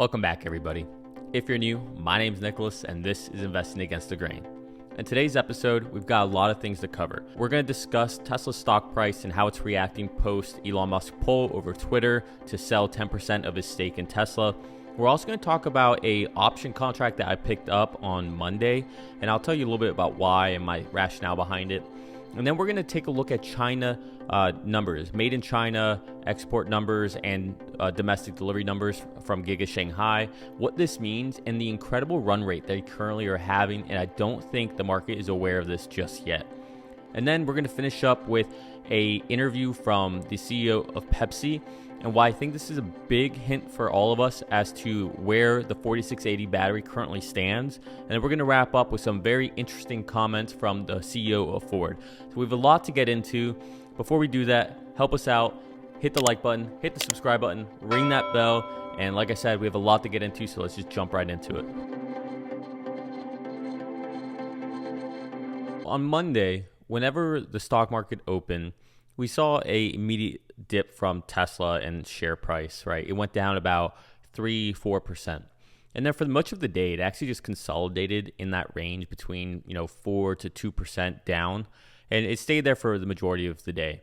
Welcome back, everybody. If you're new, my name's Nicholas, and this is Investing Against the Grain. In today's episode, we've got a lot of things to cover. We're going to discuss Tesla's stock price and how it's reacting post Elon Musk poll over Twitter to sell 10% of his stake in Tesla. We're also going to talk about a option contract that I picked up on Monday, and I'll tell you a little bit about why and my rationale behind it. And then we're going to take a look at China numbers, made in China export numbers and domestic delivery numbers from Giga Shanghai, what this means, and the incredible run rate they currently are having. And I don't think the market is aware of this just yet. And then we're going to finish up with an interview from the CEO of Pepsi and why I think this is a big hint for all of us as to where the 4680 battery currently stands. And then we're going to wrap up with some very interesting comments from the CEO of Ford. So we have a lot to get into. Before we do that, help us out. Hit the like button, hit the subscribe button, ring that bell. And like I said, we have a lot to get into, so let's just jump right into it. On Monday, whenever the stock market opened, we saw an immediate dip from Tesla and share price, right? It went down about 3-4%. And then for much of the day, it actually just consolidated in that range between 4 to 2% down. And it stayed there for the majority of the day.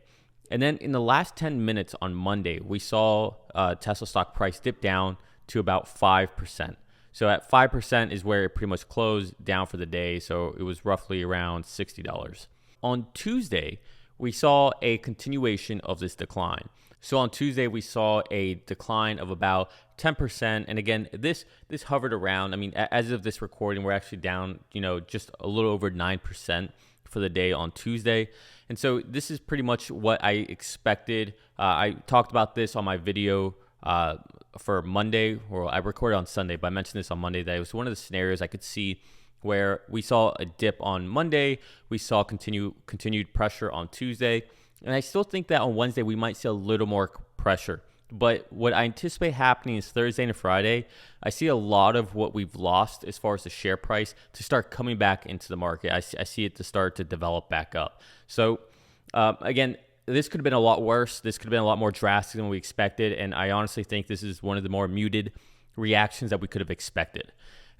And then in the last 10 minutes on Monday, we saw Tesla stock price dip down to about 5%. So at 5% is where it pretty much closed down for the day. So it was roughly around $60. On Tuesday, we saw a continuation of this decline. So on Tuesday, we saw a decline of about 10%. And again, this hovered around. I mean, as of this recording, we're actually down, just a little over 9% for the day on Tuesday. And so this is pretty much what I expected. I talked about this on my video for Monday, or I recorded on Sunday, but I mentioned this on Monday that it was one of the scenarios I could see where we saw a dip on Monday, we saw continued pressure on Tuesday, and I still think that on Wednesday we might see a little more pressure. But what I anticipate happening is Thursday and Friday, I see a lot of what we've lost as far as the share price to start coming back into the market. I see it to start to develop back up. So again, this could have been a lot worse. This could have been a lot more drastic than we expected, and I honestly think this is one of the more muted reactions that we could have expected.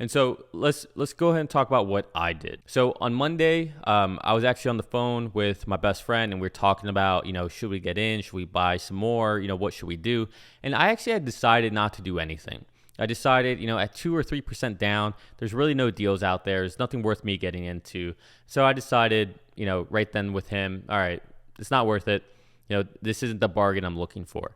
And so let's go ahead and talk about what I did. So on Monday, I was actually on the phone with my best friend, and we were talking about, should we get in? Should we buy some more? What should we do? And I actually had decided not to do anything. I decided, at 2 or 3% down, there's really no deals out there. There's nothing worth me getting into. So I decided, right then with him, all right, it's not worth it. This isn't the bargain I'm looking for.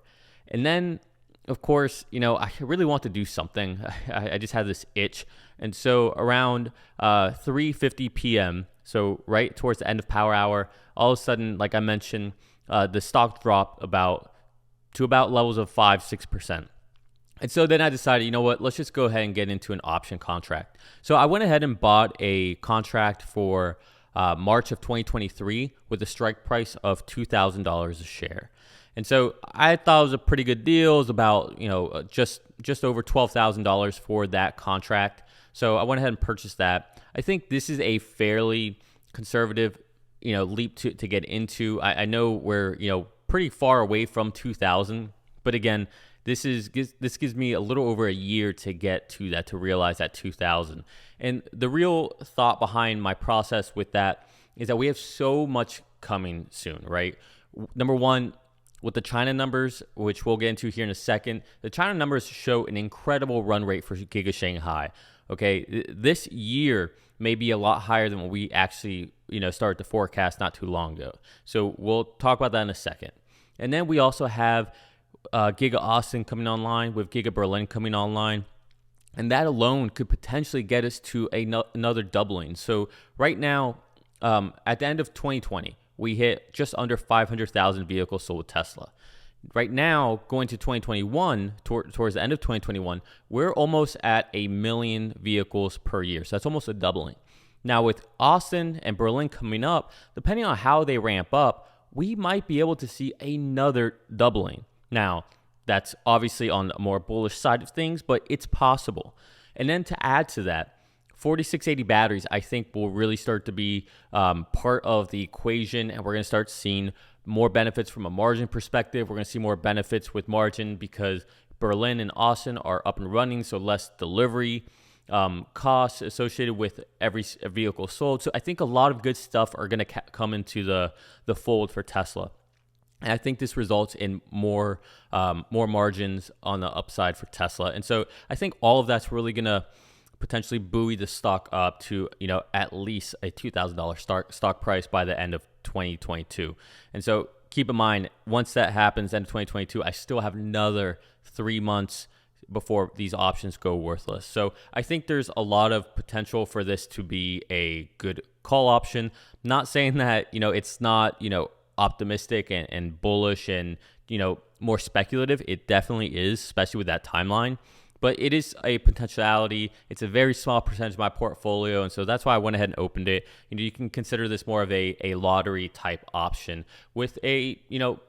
And then, of course, I really want to do something. I just had this itch. And so around 3:50 p.m., so right towards the end of power hour, all of a sudden, like I mentioned, the stock dropped to about levels of 5-6%. And so then I decided, let's just go ahead and get into an option contract. So I went ahead and bought a contract for March of 2023 with a strike price of $2,000 a share. And so I thought it was a pretty good deal. It was about, just over $12,000 for that contract. So I went ahead and purchased that. I think this is a fairly conservative, leap to get into. I know we're, pretty far away from 2,000, but again, this gives me a little over a year to get to that, to realize that 2,000. And the real thought behind my process with that is that we have so much coming soon, right? Number one, with the China numbers, which we'll get into here in a second, the China numbers show an incredible run rate for Giga Shanghai. Okay, this year may be a lot higher than what we actually, started to forecast not too long ago. So we'll talk about that in a second. And then we also have Giga Austin coming online, with Giga Berlin coming online. And that alone could potentially get us to another doubling. So right now, at the end of 2020, we hit just under 500,000 vehicles sold with Tesla. Right now, going to 2021, towards the end of 2021, we're almost at 1 million vehicles per year. So that's almost a doubling. Now, with Austin and Berlin coming up, depending on how they ramp up, we might be able to see another doubling. Now, that's obviously on a more bullish side of things, but it's possible. And then to add to that, 4680 batteries, I think, will really start to be part of the equation, and we're going to start seeing more benefits from a margin perspective. We're going to see more benefits with margin because Berlin and Austin are up and running, so less delivery costs associated with every vehicle sold. So I think a lot of good stuff are going to come into the fold for Tesla. And I think this results in more margins on the upside for Tesla. And so I think all of that's really going to potentially buoy the stock up to, at least a $2,000 stock price by the end of 2022. And so keep in mind, once that happens, end of 2022, I still have another 3 months before these options go worthless. So I think there's a lot of potential for this to be a good call option. Not saying that, it's not, optimistic and bullish and, more speculative. It definitely is, especially with that timeline. But it is a potentiality. It's a very small percentage of my portfolio. And so that's why I went ahead and opened it. You can consider this more of a lottery type option with a,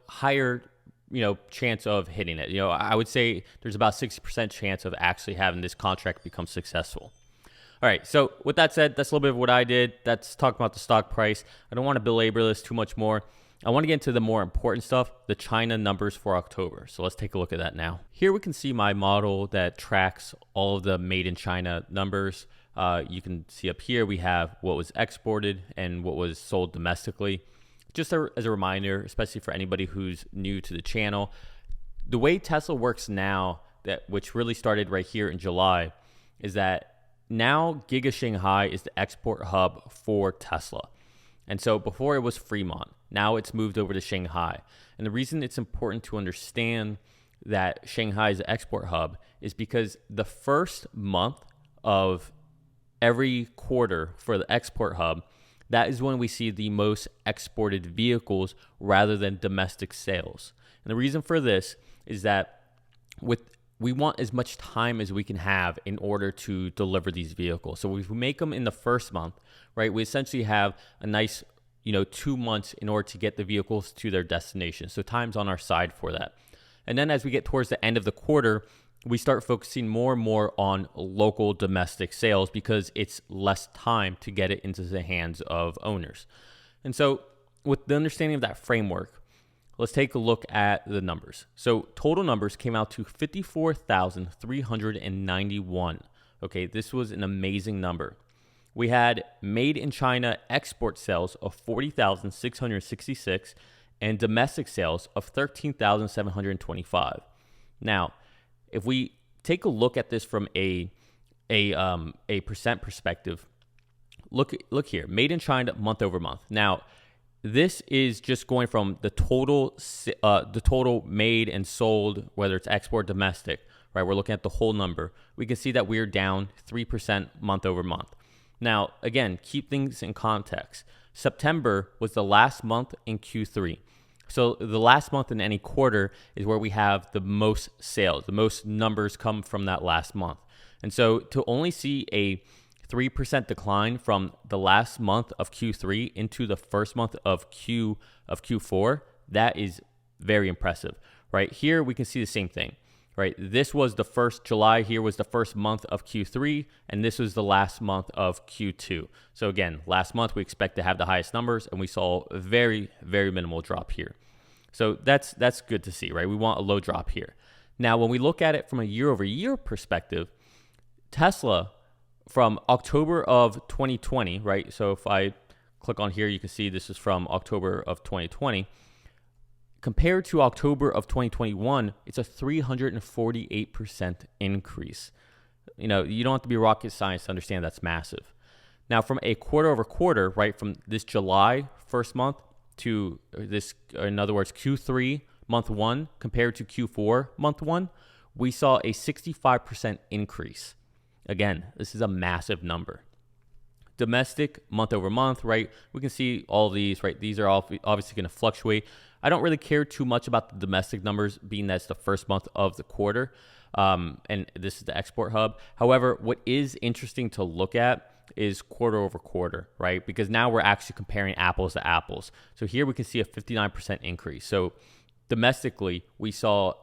higher chance of hitting it. I would say there's about 60% chance of actually having this contract become successful. All right, so with that said, that's a little bit of what I did. That's talking about the stock price. I don't want to belabor this too much more. I want to get into the more important stuff, the China numbers for October. So let's take a look at that now. Here we can see my model that tracks all of the made in China numbers. You can see up here we have what was exported and what was sold domestically. Just as a reminder, especially for anybody who's new to the channel, the way Tesla works now, which really started right here in July, is that now Giga Shanghai is the export hub for Tesla. And so before it was Fremont, now it's moved over to Shanghai. And the reason it's important to understand that Shanghai is the export hub is because the first month of every quarter for the export hub, that is when we see the most exported vehicles rather than domestic sales. And the reason for this is that we want as much time as we can have in order to deliver these vehicles. So if we make them in the first month, right, we essentially have a nice 2 months in order to get the vehicles to their destination. So time's on our side for that. And then as we get towards the end of the quarter, we start focusing more and more on local domestic sales because it's less time to get it into the hands of owners. And so with the understanding of that framework, let's take a look at the numbers. So total numbers came out to 54,391. Okay, this was an amazing number. We had made in China export sales of 40,666 and domestic sales of 13,725. Now, if we take a look at this from a percent perspective, look here, made in China month over month. Now, this is just going from the total made and sold, whether it's export, domestic, right? We're looking at the whole number. We can see that we're down 3% month over month. Now, again, keep things in context. September was the last month in Q3. So the last month in any quarter is where we have the most sales. The most numbers come from that last month. And so to only see a 3% decline from the last month of Q3 into the first month of Q4, that is very impressive, right? Here we can see the same thing, right? This was the first July, here was the first month of Q3, and this was the last month of Q2. So again, last month we expect to have the highest numbers, and we saw a very, very minimal drop here. So that's good to see, right? We want a low drop here. Now, when we look at it from a year-over-year perspective, Tesla from October of 2020, right? So if I click on here, you can see this is from October of 2020. Compared to October of 2021, it's a 348% increase. You don't have to be rocket science to understand that's massive. Now, from a quarter over quarter, right, from this July first month to this, in other words, Q3 month one compared to Q4 month one, we saw a 65% increase. Again, this is a massive number. Domestic month over month, right? We can see all these, right? These are all obviously going to fluctuate. I don't really care too much about the domestic numbers, being that's the first month of the quarter, and this is the export hub. However, what is interesting to look at is quarter over quarter, right? Because now we're actually comparing apples to apples. So here we can see a 59% increase. So domestically, we saw,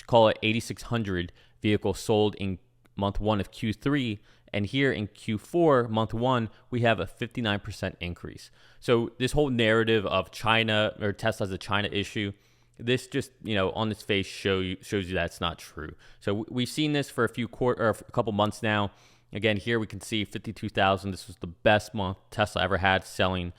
call it 8,600 vehicles sold in month one of Q3, and here in Q4 month one we have a 59% increase. So this whole narrative of China or Tesla as a China issue, this just, on its face shows you that's not true. So we've seen this for a couple months now. Again, here we can see 52,000. This was the best month Tesla ever had selling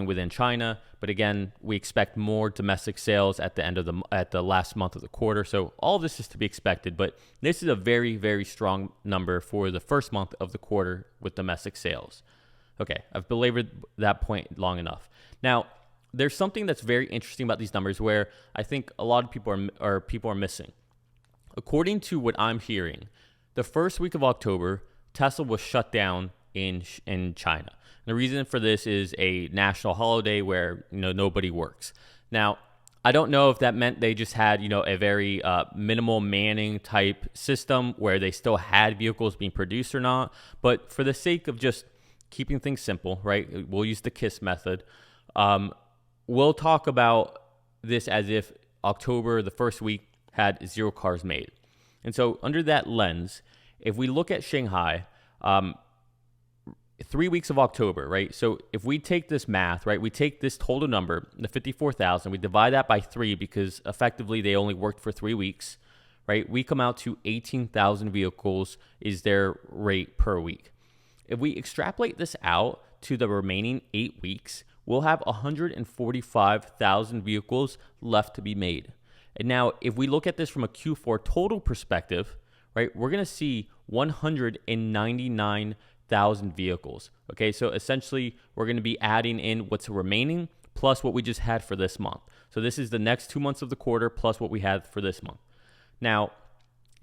within China. But again, we expect more domestic sales at the last month of the quarter. So all of this is to be expected, but this is a very, very strong number for the first month of the quarter with domestic sales. Okay, I've belabored that point long enough. Now, there's something that's very interesting about these numbers where I think a lot of people are missing. According to what I'm hearing, the first week of October, Tesla was shut down in China. And the reason for this is a national holiday where nobody works. Now, I don't know if that meant they just had a very minimal manning type system where they still had vehicles being produced or not. But for the sake of just keeping things simple, right? We'll use the KISS method. We'll talk about this as if October, the first week, had 0 cars made. And so under that lens, if we look at Shanghai, 3 weeks of October, right? So if we take this math, right, we take this total number, the 54,000, we divide that by 3 because effectively they only worked for 3 weeks, right? We come out to 18,000 vehicles is their rate per week. If we extrapolate this out to the remaining 8 weeks, we'll have 145,000 vehicles left to be made. And now, if we look at this from a Q4 total perspective, right, we're going to see 199,000 vehicles. Okay, so essentially, we're going to be adding in what's remaining plus what we just had for this month. So this is the next 2 months of the quarter plus what we had for this month. Now,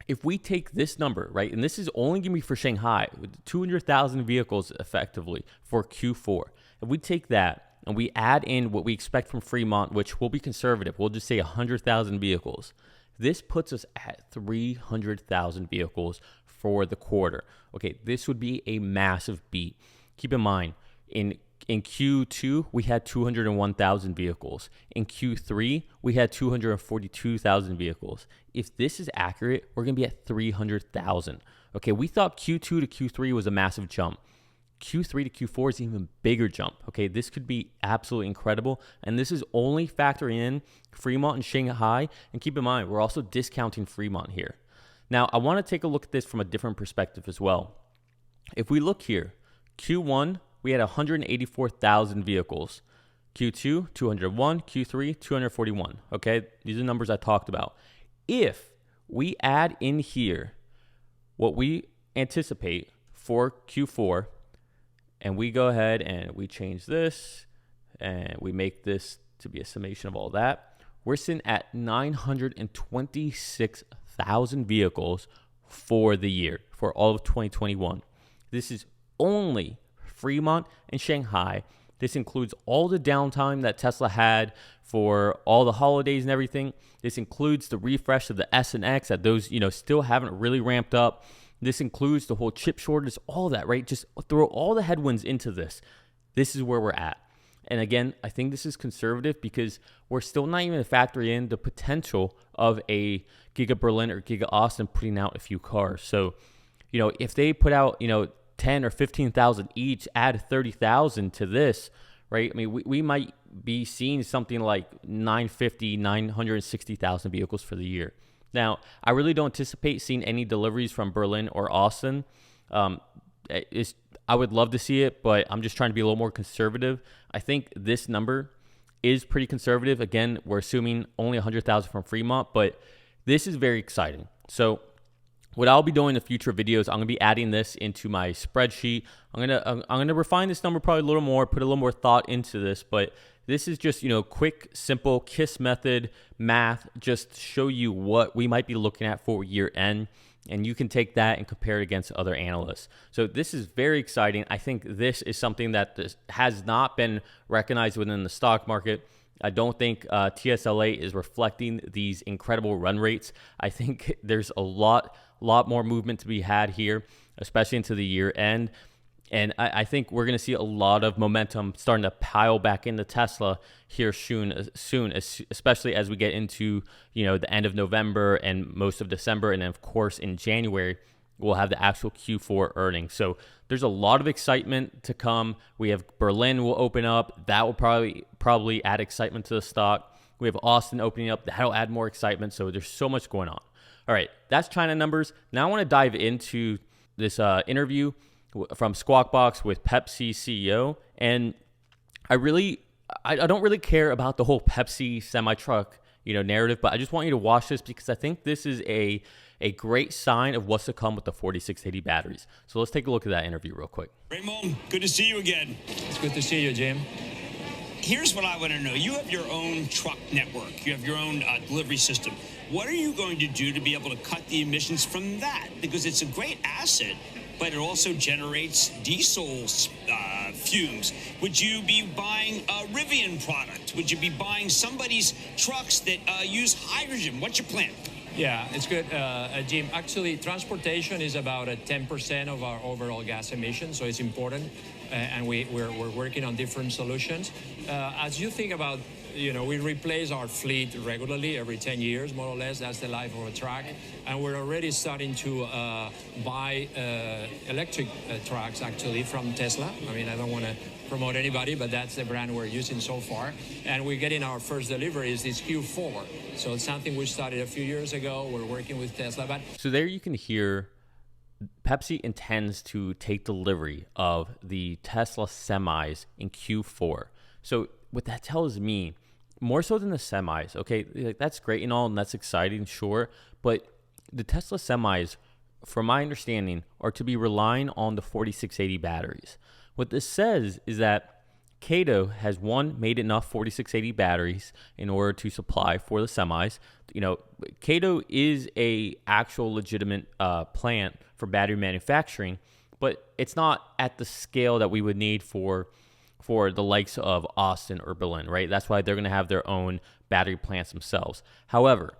if we take this number, right, and this is only going to be for Shanghai, with 200,000 vehicles effectively for Q4. If we take that and we add in what we expect from Fremont, which will be conservative, we'll just say 100,000 vehicles. This puts us at 300,000 vehicles for the quarter. Okay, this would be a massive beat. Keep in mind, in Q2, we had 201,000 vehicles. In Q3, we had 242,000 vehicles. If this is accurate, we're going to be at 300,000. Okay, we thought Q2 to Q3 was a massive jump. Q3 to Q4 is an even bigger jump. Okay, this could be absolutely incredible. And this is only factoring in Fremont and Shanghai. And keep in mind, we're also discounting Fremont here. Now, I want to take a look at this from a different perspective as well. If we look here, Q1, we had 184,000 vehicles. Q2, 201. Q3, 241. Okay, these are numbers I talked about. If we add in here what we anticipate for Q4, and we go ahead and we change this, and we make this to be a summation of all that, we're sitting at 926,000 vehicles for the year, for all of 2021. This is only Fremont and Shanghai. This includes all the downtime that Tesla had for all the holidays and everything. This includes the refresh of the S and X that those, still haven't really ramped up. This includes the whole chip shortage, all that, right? Just throw all the headwinds into this. This is where we're at. And again, I think this is conservative because we're still not even factoring in the potential of a Giga Berlin or Giga Austin putting out a few cars. So, if they put out, 10 or 15,000 each, add 30,000 to this, right? I mean, we might be seeing something like 960,000 vehicles for the year. Now, I really don't anticipate seeing any deliveries from Berlin or Austin. I would love to see it, but I'm just trying to be a little more conservative. I think this number is pretty conservative. Again, we're assuming only 100,000 from Fremont, but this is very exciting. So what I'll be doing in the future videos, I'm going to be adding this into my spreadsheet. I'm going to refine this number probably a little more, put a little more thought into this, but this is just, quick, simple KISS method math, just to show you what we might be looking at for year end. And you can take that and compare it against other analysts. So this is very exciting. I think this is something that has not been recognized within the stock market. I don't think TSLA is reflecting these incredible run rates. I think there's a lot more movement to be had here, especially into the year end. And I think we're going to see a lot of momentum starting to pile back into Tesla here soon, especially as we get into, the end of November and most of December. And then, of course, in January, we'll have the actual Q4 earnings. So there's a lot of excitement to come. We have Berlin will open up. That will probably add excitement to the stock. We have Austin opening up. That'll add more excitement. So there's so much going on. All right, that's China numbers. Now I want to dive into this interview from Squawk Box with Pepsi CEO. And I don't really care about the whole Pepsi semi-truck, narrative, but I just want you to watch this because I think this is a great sign of what's to come with the 4680 batteries. So let's take a look at that interview real quick. Raymond, good to see you again. It's good to see you, Jim. Here's what I want to know. You have your own truck network. You have your own delivery system. What are you going to do to be able to cut the emissions from that? Because it's a great asset, but it also generates diesel fumes. Would you be buying a Rivian product? Would you be buying somebody's trucks that use hydrogen? What's your plan? Yeah, it's good, Jim. Actually, transportation is about 10% of our overall gas emissions, so it's important, and we're working on different solutions. As you think about, we replace our fleet regularly every 10 years, more or less. That's the life of a truck, and we're already starting to buy electric trucks, actually, from Tesla. I mean, I don't want to promote anybody, but that's the brand we're using so far. And we're getting our first deliveries this Q4. So it's something we started a few years ago. We're working with Tesla. So there you can hear Pepsi intends to take delivery of the Tesla semis in Q4. So what that tells me, more so than the semis, okay, that's great and all, and that's exciting, sure. But the Tesla semis, from my understanding, are to be relying on the 4680 batteries. What this says is that Cato has, made enough 4680 batteries in order to supply for the semis. Cato is a actual legitimate plant for battery manufacturing, but it's not at the scale that we would need for the likes of Austin or Berlin, right? That's why they're going to have their own battery plants themselves. However,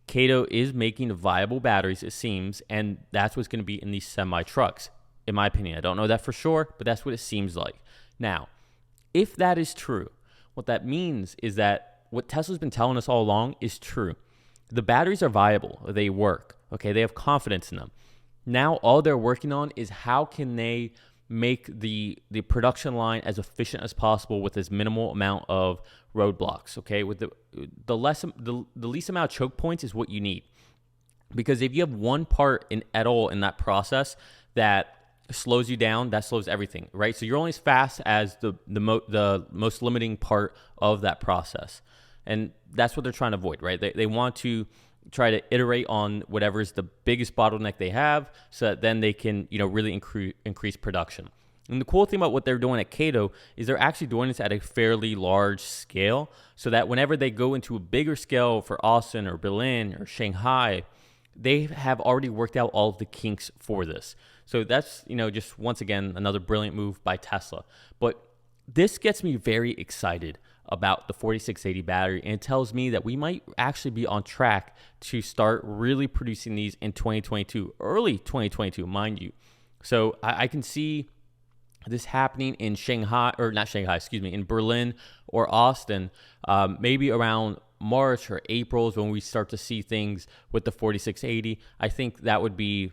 Cato is making viable batteries, it seems, and that's what's going to be in these semi-trucks. In my opinion, I don't know that for sure, but that's what it seems like. Now, if that is true, what that means is that what Tesla's been telling us all along is true. The batteries are viable. They work. Okay, they have confidence in them. Now, all they're working on is how can they make the production line as efficient as possible with as minimal amount of roadblocks. Okay, with the least amount of choke points is what you need. Because if you have one part at all in that process that slows you down, that slows everything, right? So you're only as fast as the most limiting part of that process. And that's what they're trying to avoid, right? They want to try to iterate on whatever is the biggest bottleneck they have so that then they can, really increase production. And the cool thing about what they're doing at Cato is they're actually doing this at a fairly large scale so that whenever they go into a bigger scale for Austin or Berlin or Shanghai, they have already worked out all of the kinks for this. So that's, just once again, another brilliant move by Tesla. But this gets me very excited about the 4680 battery, and it tells me that we might actually be on track to start really producing these in 2022, early 2022, mind you. So I can see this happening in in Berlin or Austin, maybe around March or April is when we start to see things with the 4680. I think that would be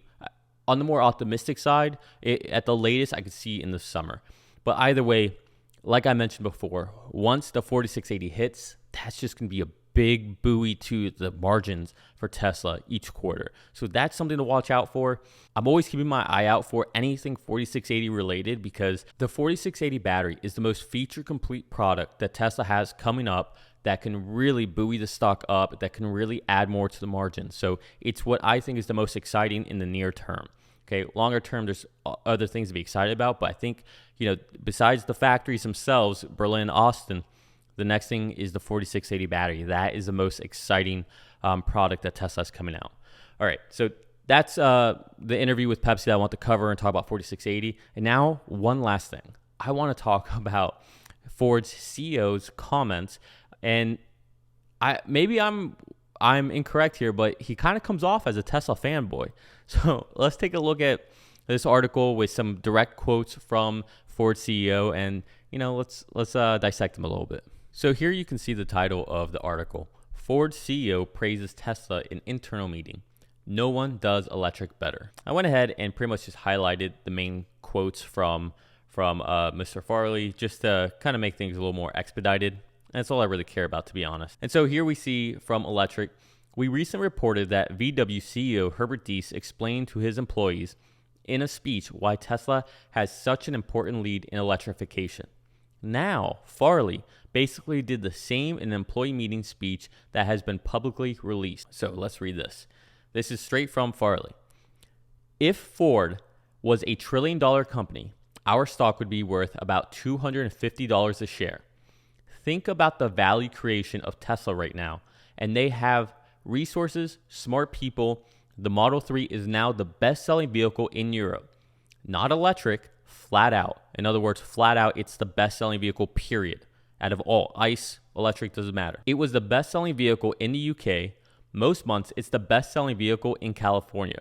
on the more optimistic side. At the latest, I could see in the summer. But either way, like I mentioned before, once the 4680 hits, that's just going to be a big buoy to the margins for Tesla each quarter. So that's something to watch out for. I'm always keeping my eye out for anything 4680 related because the 4680 battery is the most feature complete product that Tesla has coming up that can really buoy the stock up, that can really add more to the margin. So it's what I think is the most exciting in the near term. Okay, longer term, there's other things to be excited about, but I think, besides the factories themselves, Berlin, Austin, the next thing is the 4680 battery. That is the most exciting product that Tesla's coming out. All right, so that's the interview with Pepsi that I want to cover and talk about 4680. And now, one last thing. I want to talk about Ford's CEO's comments, and I'm incorrect here, but he kind of comes off as a Tesla fanboy. So let's take a look at this article with some direct quotes from Ford CEO, and let's dissect them a little bit. So here you can see the title of the article: Ford CEO praises Tesla in internal meeting. No one does electric better. I went ahead and pretty much just highlighted the main quotes from Mr. Farley just to kind of make things a little more expedited. That's all I really care about, to be honest. And so here we see from Electric, we recently reported that VW CEO Herbert Diess explained to his employees in a speech why Tesla has such an important lead in electrification. Now, Farley basically did the same in an employee meeting speech that has been publicly released. So let's read this. This is straight from Farley. If Ford was a $1 trillion company, our stock would be worth about $250 a share. Think about the value creation of Tesla right now, and they have resources, smart people. The Model 3 is now the best-selling vehicle in Europe. Not electric, flat out. In other words, flat out, it's the best-selling vehicle, period. Out of all, ICE, electric, doesn't matter. It was the best-selling vehicle in the UK. Most months, it's the best-selling vehicle in California.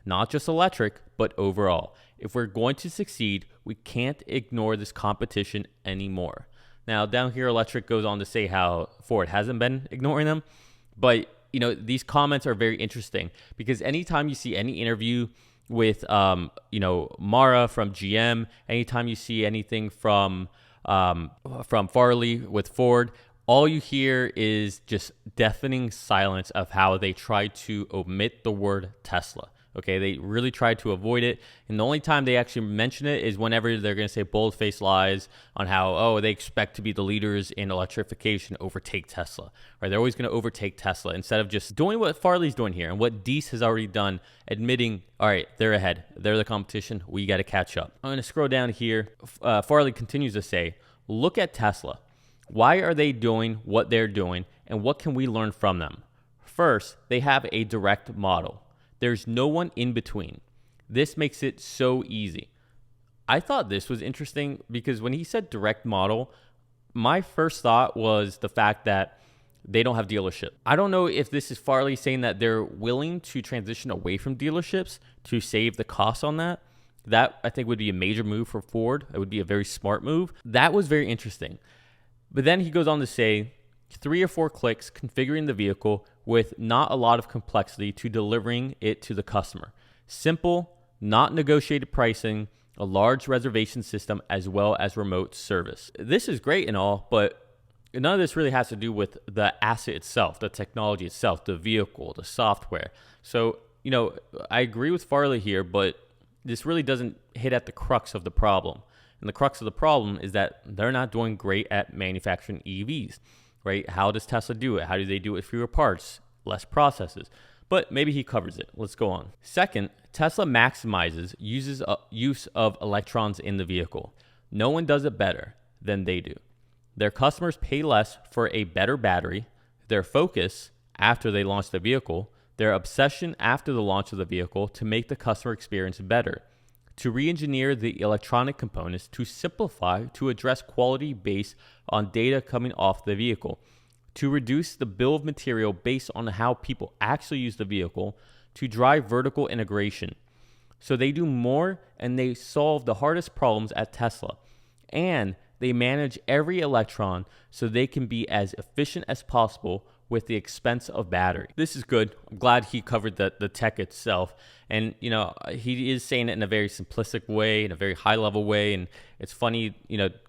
Not just electric, but overall. If we're going to succeed, we can't ignore this competition anymore. Now, down here, Electric goes on to say how Ford hasn't been ignoring them. But, these comments are very interesting because anytime you see any interview with, Mara from GM, anytime you see anything from Farley with Ford, all you hear is just deafening silence of how they try to omit the word Tesla. Okay, they really try to avoid it. And the only time they actually mention it is whenever they're going to say bold-faced lies on how, they expect to be the leaders in electrification, overtake Tesla. Right? They're always going to overtake Tesla instead of just doing what Farley's doing here and what Diess has already done, admitting, all right, they're ahead. They're the competition. We got to catch up. I'm going to scroll down here. Farley continues to say, look at Tesla. Why are they doing what they're doing, and what can we learn from them? First, they have a direct model. There's no one in between. This makes it so easy. I thought this was interesting because when he said direct model, my first thought was the fact that they don't have dealership. I don't know if this is Farley saying that they're willing to transition away from dealerships to save the costs on that. That, I think, would be a major move for Ford. It would be a very smart move. That was very interesting. But then he goes on to say, 3 or 4 clicks configuring the vehicle with not a lot of complexity to delivering it to the customer. Simple, not negotiated pricing, a large reservation system, as well as remote service. This is great and all, but none of this really has to do with the asset itself, the technology itself, the vehicle, the software. So, I agree with Farley here, but this really doesn't hit at the crux of the problem. And the crux of the problem is that they're not doing great at manufacturing EVs. Right? How does Tesla do it? How do they do it with fewer parts, less processes? But maybe he covers it. Let's go on. Second, Tesla maximizes use of electrons in the vehicle. No one does it better than they do. Their customers pay less for a better battery. Their focus after they launch the vehicle, their obsession after the launch of the vehicle to make the customer experience better, to re-engineer the electronic components, to simplify, to address quality based on data coming off the vehicle, to reduce the bill of material based on how people actually use the vehicle, to drive vertical integration. So they do more and they solve the hardest problems at Tesla. And they manage every electron so they can be as efficient as possible with the expense of battery. This is good. I'm glad he covered the tech itself. And, he is saying it in a very simplistic way, in a very high level way. And it's funny,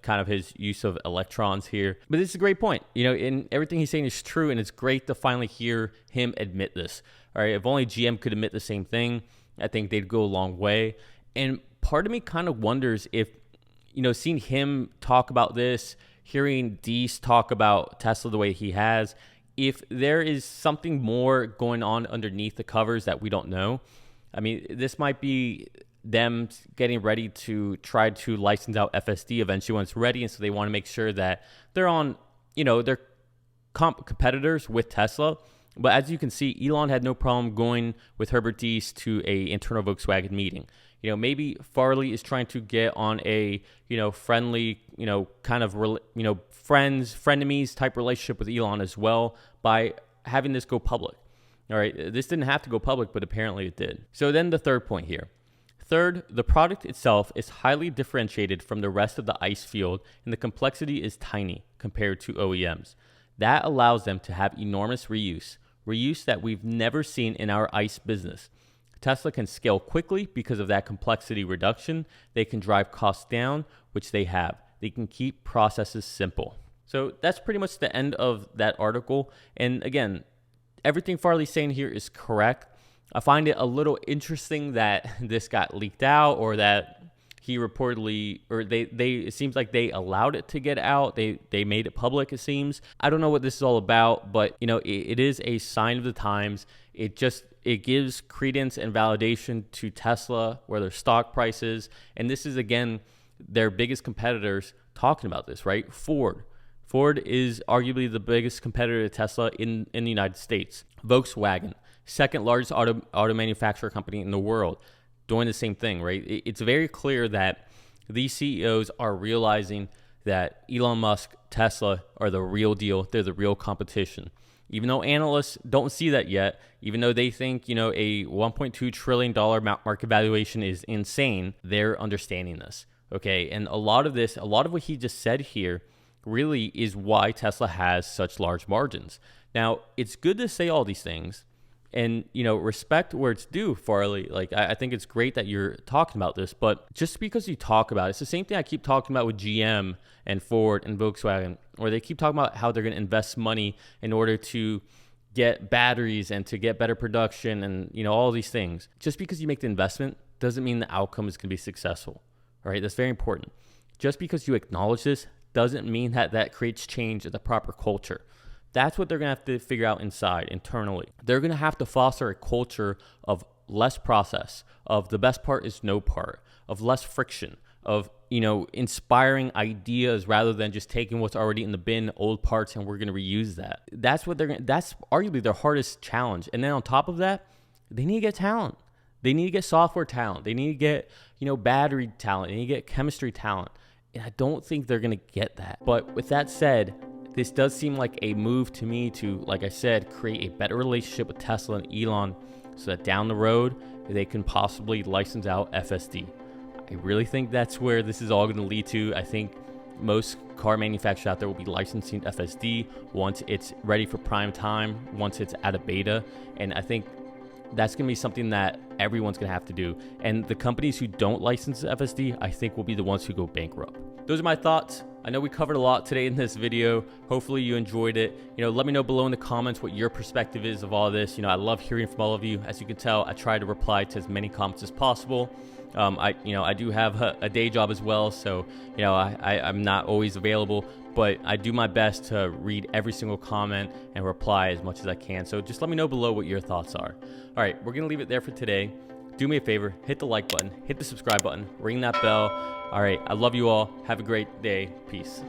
kind of his use of electrons here. But this is a great point. And everything he's saying is true. And it's great to finally hear him admit this. All right. If only GM could admit the same thing, I think they'd go a long way. And part of me kind of wonders if, seeing him talk about this, hearing Diess talk about Tesla the way he has, if there is something more going on underneath the covers that we don't know. I mean, this might be them getting ready to try to license out FSD eventually when it's ready. And so they want to make sure that they're on, they're competitors with Tesla. But as you can see, Elon had no problem going with Herbert Diess to a internal Volkswagen meeting. Maybe Farley is trying to get on a, friendly, kind of, frenemies type relationship with Elon as well by having this go public. All right, this didn't have to go public, but apparently it did. So then the third point here. Third, the product itself is highly differentiated from the rest of the ICE field, and the complexity is tiny compared to OEMs. That allows them to have enormous reuse that we've never seen in our ICE business. Tesla can scale quickly because of that complexity reduction. They can drive costs down, which they have. They can keep processes simple. So that's pretty much the end of that article. And again, everything Farley's saying here is correct. I find it a little interesting that this got leaked out, or that he reportedly, or they it seems like they allowed it to get out. They made it public, it seems. I don't know what this is all about, but it is a sign of the times. It gives credence and validation to Tesla, where their stock price is. And this is, again, their biggest competitors talking about this, right? Ford is arguably the biggest competitor to Tesla in the United States. Volkswagen, second largest auto manufacturer company in the world, doing the same thing, right? It's very clear that these CEOs are realizing that Elon Musk, Tesla are the real deal. They're the real competition. Even though analysts don't see that yet, even though they think, a $1.2 trillion market valuation is insane, they're understanding this, okay? And a lot of what he just said here really is why Tesla has such large margins. Now, it's good to say all these things and, respect where it's due, Farley. Like, I think it's great that you're talking about this, but just because you talk about it, it's the same thing I keep talking about with GM and Ford and Volkswagen, where they keep talking about how they're going to invest money in order to get batteries and to get better production and, all these things. Just because you make the investment doesn't mean the outcome is going to be successful, all right? That's very important. Just because you acknowledge this doesn't mean that creates change in the proper culture. That's what they're going to have to figure out internally. They're going to have to foster a culture of less process, of the best part is no part, of less friction, of, inspiring ideas rather than just taking what's already in the bin, old parts, and we're going to reuse that. That's arguably their hardest challenge. And then on top of that, they need to get talent. They need to get software talent. They need to get, battery talent. They need to get chemistry talent. And I don't think they're going to get that. But with that said, this does seem like a move to me to, like I said, create a better relationship with Tesla and Elon so that down the road, they can possibly license out FSD. I really think that's where this is all going to lead to. I think most car manufacturers out there will be licensing FSD once it's ready for prime time, once it's out of beta. And I think that's going to be something that everyone's going to have to do. And the companies who don't license FSD, I think, will be the ones who go bankrupt. Those are my thoughts. I know we covered a lot today in this video. Hopefully you enjoyed it. Let me know below in the comments what your perspective is of all this. I love hearing from all of you. As you can tell, I try to reply to as many comments as possible. I do have a day job as well, so I'm not always available, but I do my best to read every single comment and reply as much as I can. So just let me know below what your thoughts are. All right, we're gonna leave it there for today. Do me a favor, hit the like button, hit the subscribe button, ring that bell. All right, I love you all. Have a great day. Peace.